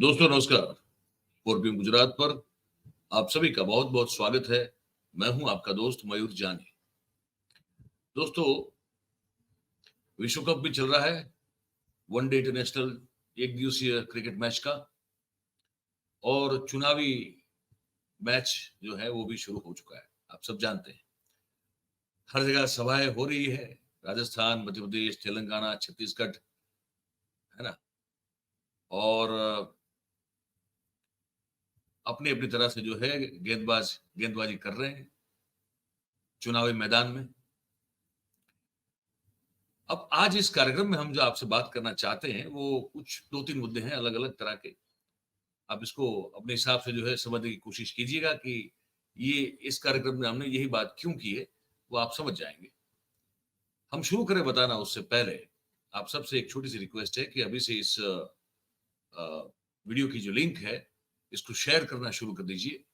दोस्तों नमस्कार। 4PM गुजरात पर आप सभी का बहुत बहुत स्वागत है। मैं हूं आपका दोस्त मयूर जानी। दोस्तों, विश्व कप भी चल रहा है, वनडे इंटरनेशनल एक दिवसीय क्रिकेट मैच का, और चुनावी मैच जो है वो भी शुरू हो चुका है। आप सब जानते हैं, हर जगह सभाएं हो रही है। राजस्थान, मध्य प्रदेश, तेलंगाना, छत्तीसगढ़, है ना। और अपनी अपनी तरह से जो है गेंदबाजी कर रहे हैं चुनावी मैदान में। अब आज इस कार्यक्रम में हम जो आपसे बात करना चाहते हैं वो कुछ 2-3 मुद्दे हैं अलग अलग तरह के। आप इसको अपने हिसाब से जो है समझने की कोशिश कीजिएगा कि ये इस कार्यक्रम में हमने यही बात क्यों की है, वो आप समझ जाएंगे। हम शुरू करें बताना उससे पहले आप सबसे एक छोटी सी रिक्वेस्ट है कि अभी से इस वीडियो की जो लिंक है इसको शेयर करना शुरू कर दीजिए।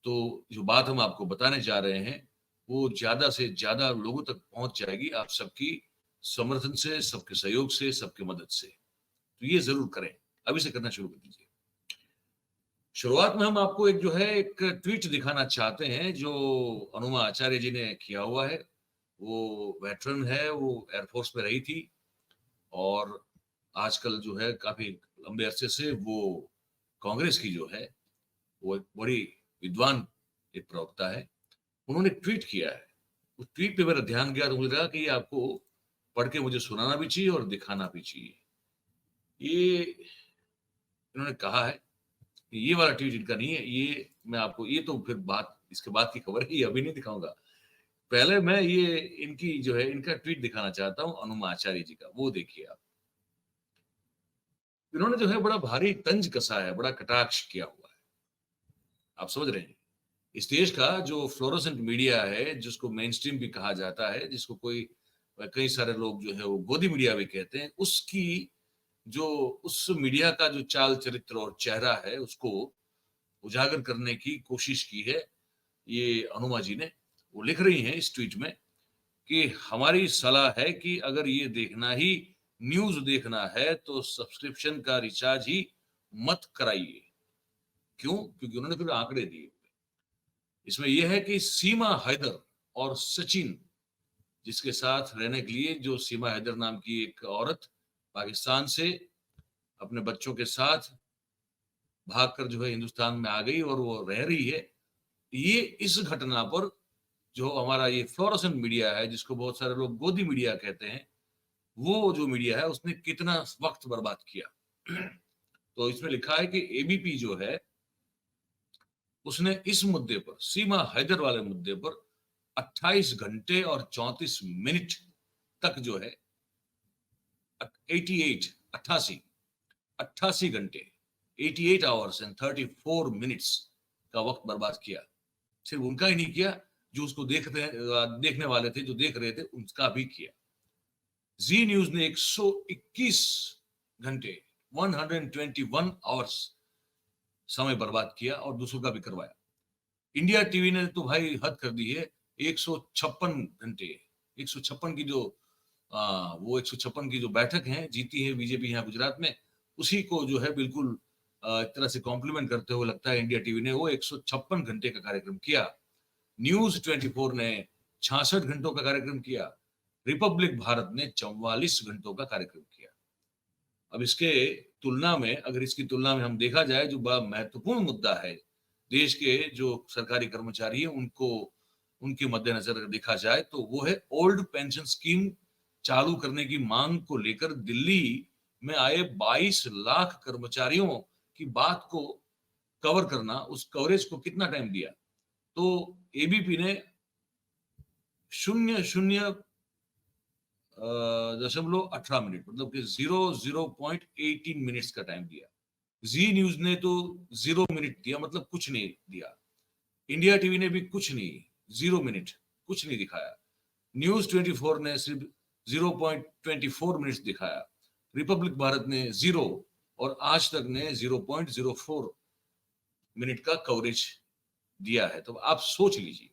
तो जो बात हम आपको बताने जा रहे हैं वो ज्यादा से ज्यादा लोगों तक पहुंच जाएगी, आप सबकी समर्थन से, सबके सहयोग से, सबके मदद से। तो ये जरूर करें, अभी से करना शुरू कर दीजिए। शुरुआत में हम आपको एक ट्वीट दिखाना चाहते हैं जो अनुमा आचार्य जी ने किया हुआ है। वो वेटरन है, वो एयरफोर्स में रही थी और आजकल जो है काफी लंबे अरसे से वो कांग्रेस की जो है वो एक बड़ी विद्वान एक प्रवक्ता है। उन्होंने ट्वीट किया है। उस ट्वीट पे मेरा ध्यान गया तो मुझे लगा कि ये आपको पढ़ के मुझे सुनाना भी चाहिए और दिखाना भी चाहिए। ये इन्होंने कहा है कि ये वाला ट्वीट इनका नहीं है, ये मैं आपको, ये तो फिर बात इसके बाद की खबर है, ये अभी नहीं दिखाऊंगा। पहले मैं ये इनकी जो है इनका ट्वीट दिखाना चाहता हूँ अनुमा आचार्य जी का, वो देखिए आप। इन्होंने जो है बड़ा भारी तंज कसा है, बड़ा कटाक्ष किया हुआ है। आप समझ रहे हैं, इस देश का जो फ्लोरोसेंट मीडिया है, जिसको मेन स्ट्रीम भी कहा जाता है, जिसको कोई कई सारे लोग जो है वो गोदी मीडिया भी कहते हैं, उसकी जो उस मीडिया का जो चाल चरित्र और चेहरा है उसको उजागर करने की कोशिश की है ये अनुमा जी ने। वो लिख रही हैं इस ट्वीट में कि हमारी सलाह है कि अगर ये देखना ही, न्यूज देखना है तो सब्सक्रिप्शन का रिचार्ज ही मत कराइए। क्यों? क्योंकि उन्होंने फिर आंकड़े दिए इसमें। यह है कि सीमा हैदर और सचिन, जिसके साथ रहने के लिए जो सीमा हैदर नाम की एक औरत पाकिस्तान से अपने बच्चों के साथ भागकर जो है हिंदुस्तान में आ गई और वो रह रही है, ये इस घटना पर जो हमारा ये फ्लोरोसेंट मीडिया है, जिसको बहुत सारे लोग गोदी मीडिया कहते हैं, वो जो मीडिया है उसने कितना वक्त बर्बाद किया। तो इसमें लिखा है कि एबीपी जो है उसने इस मुद्दे पर, सीमा हैदर वाले मुद्दे पर 28 घंटे और 34 मिनट तक जो है 88 88 घंटे 88 आवर्स एंड 34 मिनट्स का वक्त बर्बाद किया। सिर्फ उनका ही नहीं किया, जो उसको देखने वाले थे, जो देख रहे थे, उनका भी किया। जी न्यूज ने 121 घंटे 121 आवर्स समय बर्बाद किया और दूसरों का भी करवाया। इंडिया टीवी ने तो भाई हद कर दी है, 156 घंटे, 156 की जो वो 156 की जो बैठक है जीती है बीजेपी यहाँ गुजरात में, उसी को जो है बिल्कुल एक तरह से कॉम्प्लीमेंट करते हुए लगता है इंडिया टीवी ने वो 156 घंटे का कार्यक्रम किया। न्यूज 24 ने 66 घंटों का कार्यक्रम किया। रिपब्लिक भारत ने 44 घंटों का कार्यक्रम किया। अब इसके तुलना में, अगर इसकी तुलना में हम देखा जाए, जो बड़ा महत्वपूर्ण मुद्दा है देश के जो सरकारी कर्मचारी हैं उनको, उनके मद्देनजर अगर देखा जाए तो वो है ओल्ड पेंशन स्कीम चालू करने की मांग को लेकर दिल्ली में आए 22 लाख कर्मचारियों की बात को कवर करना, उस कवरेज को कितना टाइम दिया। तो एबीपी ने 0.18 मिनट, मतलब कि 0.18 मिनट्स का टाइम दिया। जी न्यूज ने तो 0 मिनट दिया, मतलब कुछ नहीं दिया। इंडिया टीवी ने भी कुछ नहीं, 0 मिनट, कुछ नहीं दिखाया। न्यूज 24 ने सिर्फ 0.24 मिनट्स दिखाया। रिपब्लिक भारत ने 0 और आज तक ने 0.04 मिनट का कवरेज दिया है। तो आप सोच लीजिए,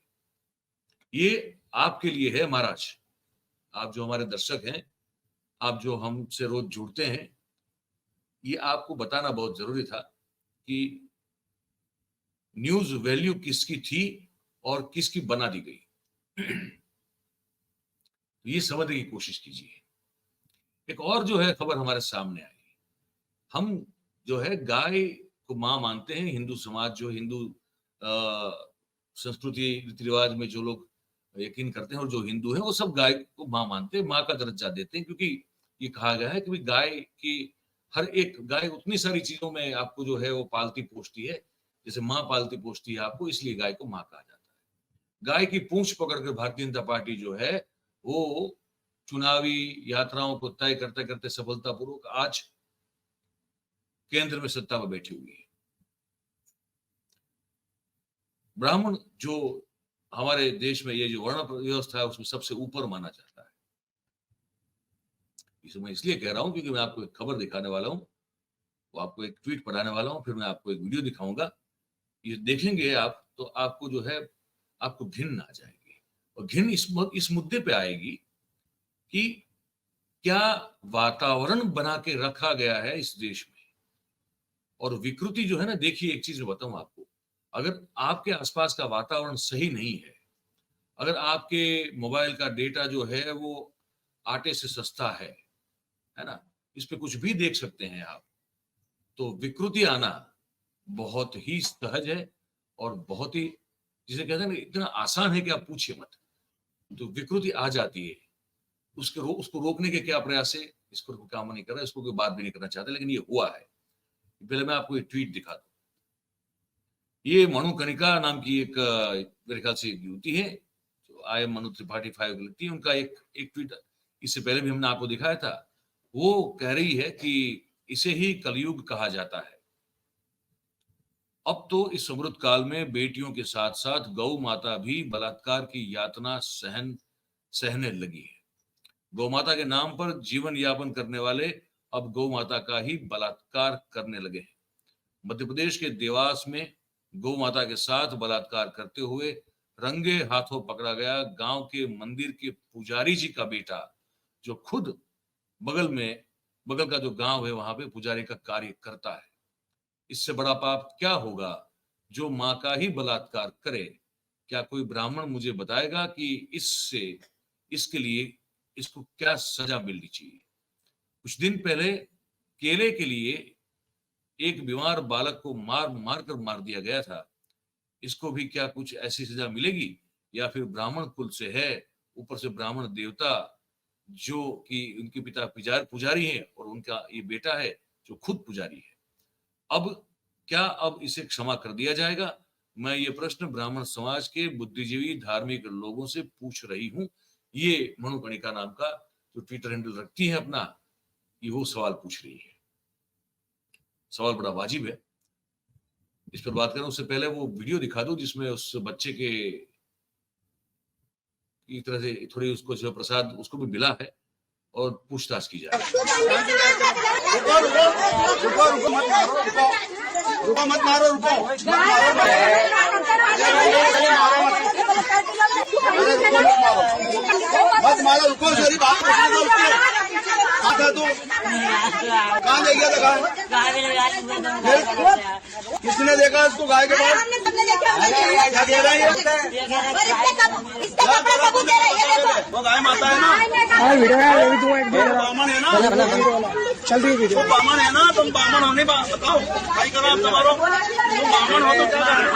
ये आपके लिए है महाराज, आप जो हमारे दर्शक हैं, आप जो हमसे रोज जुड़ते हैं, ये आपको बताना बहुत जरूरी था कि न्यूज वैल्यू किसकी थी और किसकी बना दी गई। ये समझने की कोशिश कीजिए। एक और जो है खबर हमारे सामने आई, हम जो है गाय को मां मानते हैं, हिंदू समाज जो हिंदू संस्कृति रीति रिवाज में जो लोग यकीन करते हैं और जो हिंदू हैं वो सब गाय को मां मानते हैं, मां का दर्जा देते हैं, क्योंकि ये कहा गया है कि गाय की हर एक गाय उतनी सारी चीजों में आपको जो है वो पालती पोषती है जैसे मां पालती पोषती है आपको, इसलिए गाय को मां कहा जाता है। गाय की पूंछ पकड़कर भारतीय जनता पार्टी जो है वो चुनावी यात्राओं को तय करते करते सफलतापूर्वक आज केंद्र में सत्ता में बैठी हुई है। ब्राह्मण जो हमारे देश में ये जो वर्ण व्यवस्था है उसमें सबसे ऊपर माना जाता है। इसे मैं इसलिए कह रहा हूं क्योंकि मैं आपको एक खबर दिखाने वाला हूं, वो आपको एक ट्वीट पढ़ाने वाला हूं, फिर मैं आपको एक वीडियो दिखाऊंगा। ये देखेंगे आप तो आपको जो है आपको घिन आ जाएगी, और घिन इस मुद्दे पे आएगी कि क्या वातावरण बना के रखा गया है इस देश में। और विकृति जो है ना, देखिए एक चीज मैं बताऊं आपको, अगर आपके आसपास का वातावरण सही नहीं है, अगर आपके मोबाइल का डेटा जो है वो आटे से सस्ता है ना, इस पे कुछ भी देख सकते हैं आप, तो विकृति आना बहुत ही सहज है और बहुत ही, जिसे कहते हैं ना, इतना आसान है कि आप पूछिए मत। तो विकृति आ जाती है, उसको रोकने के क्या प्रयास है, इसको काम नहीं कर रहा, इसको कोई बात भी नहीं करना चाहता, लेकिन ये हुआ है। पहले मैं आपको एक ट्वीट दिखा दूं। ये मनु कनिका नाम की एक मेरे ख्याल से एक युवती है, जो आई एम मनु त्रिपाठी 5 लगती है, उनका एक ट्वीट इससे पहले भी हमने आपको दिखाया था। वो कह रही है कि इसे ही कलयुग कहा जाता है। अब तो इस अमृत काल में बेटियों के साथ साथ गौ माता भी बलात्कार की यातना सहने लगी है। गौ माता के नाम पर जीवन यापन करने वाले अब गौ माता का ही बलात्कार करने लगे हैं। मध्य प्रदेश के देवास में गौ माता के साथ बलात्कार करते हुए रंगे हाथों पकड़ा गया गांव के मंदिर के पुजारी जी का बेटा, जो खुद बगल का जो गांव है वहां पे पुजारी का कार्य करता है। इससे बड़ा पाप क्या होगा जो मां का ही बलात्कार करे। क्या कोई ब्राह्मण मुझे बताएगा कि इसके लिए इसको क्या सजा मिलनी चाहिए। कुछ दिन पहले केले के लिए एक बीमार बालक को मार दिया गया था। इसको भी क्या कुछ ऐसी सजा मिलेगी, या फिर ब्राह्मण कुल से है, ऊपर से ब्राह्मण देवता, जो कि उनके पिता पुजारी हैं और उनका ये बेटा है जो खुद पुजारी है। अब इसे क्षमा कर दिया जाएगा? मैं ये प्रश्न ब्राह्मण समाज के बुद्धिजीवी धार्मिक लोगों से पूछ रही हूं। ये मनुकणिका नाम का जो ट्विटर हैंडल रखती है अपना, ये वो सवाल पूछ रही है। सवाल बड़ा वाजिब है, इस पर बात करें उससे पहले वो वीडियो दिखा दूं जिसमें उस बच्चे के एक तरह से थोड़ी उसको जो प्रसाद उसको भी मिला है और पूछताछ की जाए। रुको मत मारो, रुको मत मारो, रुको सॉरी बात था तू कहाँ ले गया था? किसने देखा इसको गाय के पास? क्या दे रहा है वो गाय माता है ना? बामन है ना? चल रही वीडियो। बामन है ना? तुम बामन होने बताओ भाई करो आप तुम्हारो, तुम बामन हो तो क्या करें?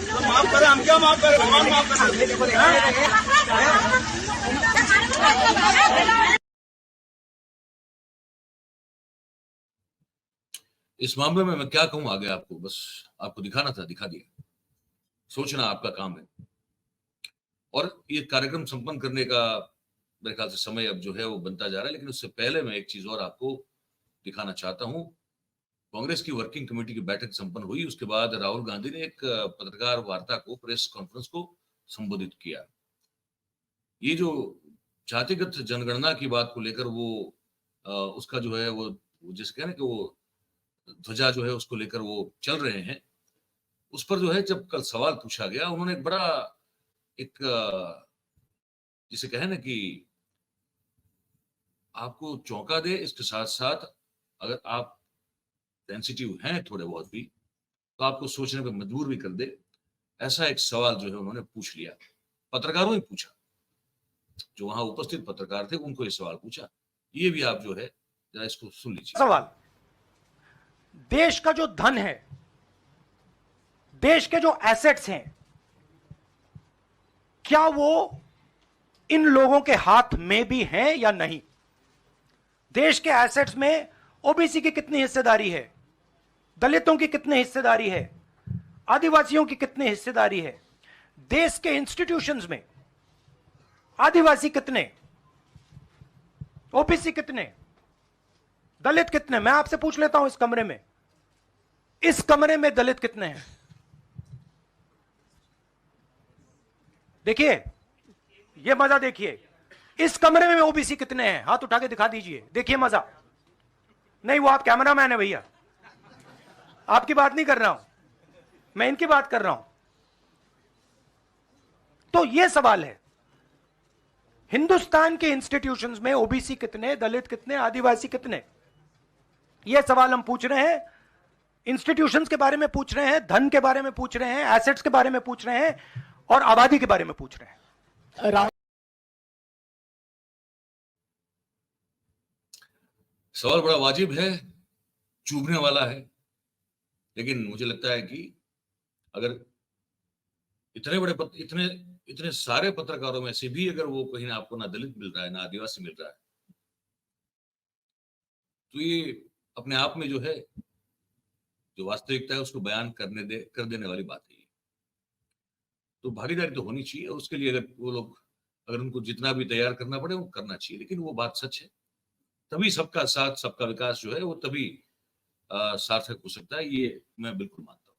तो माफ करें, हम क्या माफ करें? भगवान माफ करें। इस मामले में मैं क्या कहूं आगे, आपको बस आपको दिखाना था, दिखा दिया। सोचना आपका काम है। और ये कार्यक्रम संपन्न करने का मेरे ख्याल से समय अब जो है वो बनता जा रहा है, लेकिन उससे पहले मैं एक चीज और आपको दिखाना चाहता हूं। कांग्रेस की वर्किंग कमेटी की बैठक संपन्न हुई, उसके बाद राहुल गांधी ने एक पत्रकार वार्ता को, प्रेस कॉन्फ्रेंस को संबोधित किया। ये जो जातिगत जनगणना की बात को लेकर वो उसका जो है वो जिसके कहना कि वो ध्वजा जो है उसको लेकर वो चल रहे हैं, उस पर जो है जब कल सवाल पूछा गया, उन्होंने एक बड़ा एक जिसे कहे ना कि आपको चौंका दे, इसके साथ साथ अगर आप सेंसिटिव हैं थोड़े बहुत भी, तो आपको सोचने पर मजबूर भी कर दे। ऐसा एक सवाल जो है उन्होंने पूछ लिया, पत्रकारों ने पूछा, जो वहां उपस्थित पत्रकार थे उनको ये सवाल पूछा। ये भी आप जो है जरा इसको सुन लीजिए। सवाल, देश का जो धन है, देश के जो एसेट्स हैं, क्या वो इन लोगों के हाथ में भी हैं या नहीं? देश के एसेट्स में ओबीसी की कितनी हिस्सेदारी है, दलितों की कितनी हिस्सेदारी है, आदिवासियों की कितनी हिस्सेदारी है? देश के इंस्टीट्यूशंस में आदिवासी कितने, ओबीसी कितने, दलित कितने? मैं आपसे पूछ लेता हूं, इस कमरे में दलित कितने हैं? देखिए, ये मजा देखिए, इस कमरे में ओबीसी कितने हैं? हाथ उठा के दिखा दीजिए, देखिए मजा। नहीं, वो आप कैमरामैन है भैया, आपकी बात नहीं कर रहा हूं मैं, इनकी बात कर रहा हूं। तो ये सवाल है, हिंदुस्तान के इंस्टीट्यूशंस में ओबीसी कितने, दलित कितने, आदिवासी कितने? ये सवाल हम पूछ रहे हैं। इंस्टीट्यूशंस के बारे में पूछ रहे हैं, धन के बारे में पूछ रहे हैं, एसेट्स के बारे में पूछ रहे हैं, और आबादी के बारे में पूछ रहे हैं। सवाल बड़ा वाजिब है, चुभने वाला है, लेकिन मुझे लगता है कि अगर इतने सारे पत्रकारों में से भी अगर वो कहीं आपको ना दलित मिल रहा है, ना आदिवासी मिल रहा है, तो ये अपने आप में जो है, जो वास्तविकता है उसको बयान कर देने वाली बात है। तो भागीदारी तो होनी चाहिए, उसके लिए अगर वो लोग, अगर उनको जितना भी तैयार करना पड़े वो करना चाहिए, लेकिन वो बात सच है। तभी सबका साथ, सबका विकास जो है वो तभी सार्थक हो सकता है, ये मैं बिल्कुल मानता हूँ।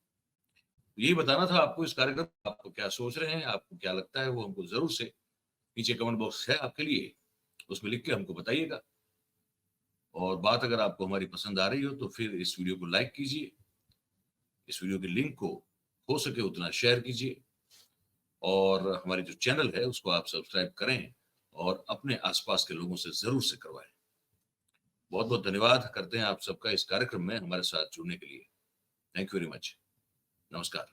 यही बताना था आपको इस कार्यक्रम, आपको क्या सोच रहे हैं, आपको क्या लगता है, वो हमको जरूर से नीचे कमेंट बॉक्स है आपके लिए, उसमें लिख के हमको बताइएगा। और बात अगर आपको हमारी पसंद आ रही हो तो फिर इस वीडियो को लाइक कीजिए, इस वीडियो के लिंक को हो सके उतना शेयर कीजिए, और हमारे जो चैनल है उसको आप सब्सक्राइब करें और अपने आसपास के लोगों से जरूर से करवाएं। बहुत बहुत धन्यवाद करते हैं आप सबका इस कार्यक्रम में हमारे साथ जुड़ने के लिए। Thank you very much. नमस्कार।